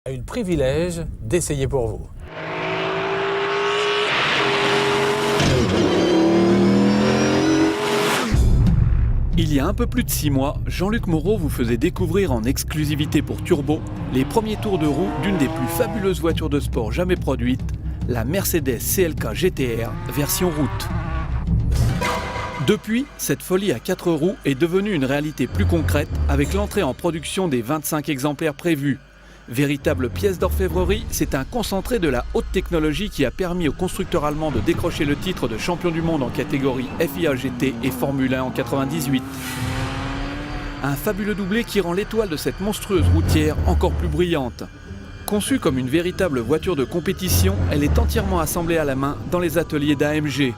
a eu le privilège d'essayer pour vous. Il y a un peu plus de 6 mois, Jean-Luc Moreau vous faisait découvrir en exclusivité pour Turbo les premiers tours de roue d'une des plus fabuleuses voitures de sport jamais produites, la Mercedes CLK GT-R version route. Depuis, cette folie à 4 roues est devenue une réalité plus concrète avec l'entrée en production des 25 exemplaires prévus. Véritable pièce d'orfèvrerie, c'est un concentré de la haute technologie qui a permis au constructeur allemand de décrocher le titre de champion du monde en catégorie FIA GT et Formule 1 en 98. Un fabuleux doublé qui rend l'étoile de cette monstrueuse routière encore plus brillante. Conçue comme une véritable voiture de compétition, elle est entièrement assemblée à la main dans les ateliers d'AMG.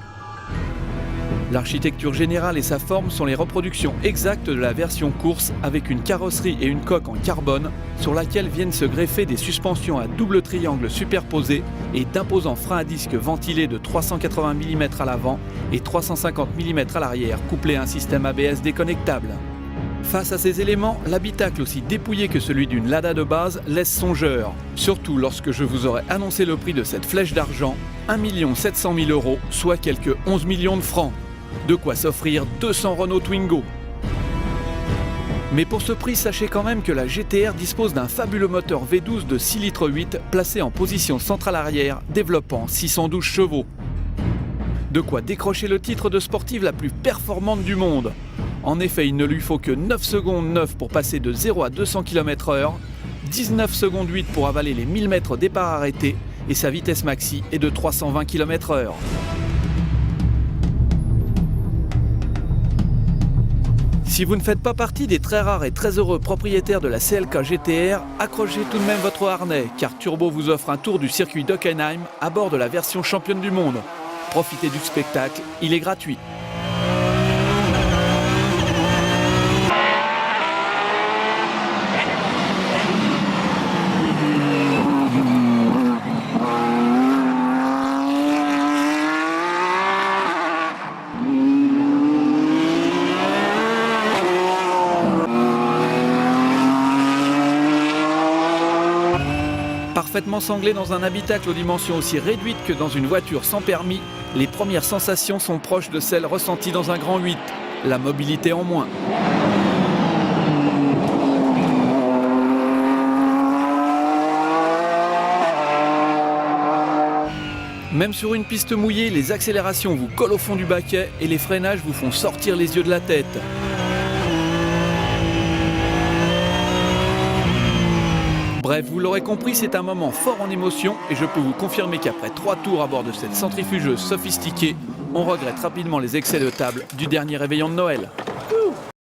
L'architecture générale et sa forme sont les reproductions exactes de la version course avec une carrosserie et une coque en carbone sur laquelle viennent se greffer des suspensions à double triangle superposées et d'imposants freins à disque ventilés de 380 mm à l'avant et 350 mm à l'arrière couplés à un système ABS déconnectable. Face à ces éléments, l'habitacle aussi dépouillé que celui d'une Lada de base laisse songeur. Surtout lorsque je vous aurai annoncé le prix de cette flèche d'argent, 1 700 000 €, soit quelques 11 millions de francs. De quoi s'offrir 200 Renault Twingo. Mais pour ce prix, sachez quand même que la GT-R dispose d'un fabuleux moteur V12 de 6,8 litres placé en position centrale arrière, développant 612 chevaux. De quoi décrocher le titre de sportive la plus performante du monde. En effet, il ne lui faut que 9 secondes 9 pour passer de 0 à 200 km/h, 19 secondes 8 pour avaler les 1000 mètres départ arrêté et sa vitesse maxi est de 320 km/h. Si vous ne faites pas partie des très rares et très heureux propriétaires de la CLK GT-R, accrochez tout de même votre harnais, car Turbo vous offre un tour du circuit d'Hockenheim à bord de la version championne du monde. Profitez du spectacle, il est gratuit. Parfaitement sanglé dans un habitacle aux dimensions aussi réduites que dans une voiture sans permis, les premières sensations sont proches de celles ressenties dans un Grand 8, la mobilité en moins. Même sur une piste mouillée, les accélérations vous collent au fond du baquet et les freinages vous font sortir les yeux de la tête. Bref, vous l'aurez compris, c'est un moment fort en émotion et je peux vous confirmer qu'après 3 tours à bord de cette centrifugeuse sophistiquée, on regrette rapidement les excès de table du dernier réveillon de Noël.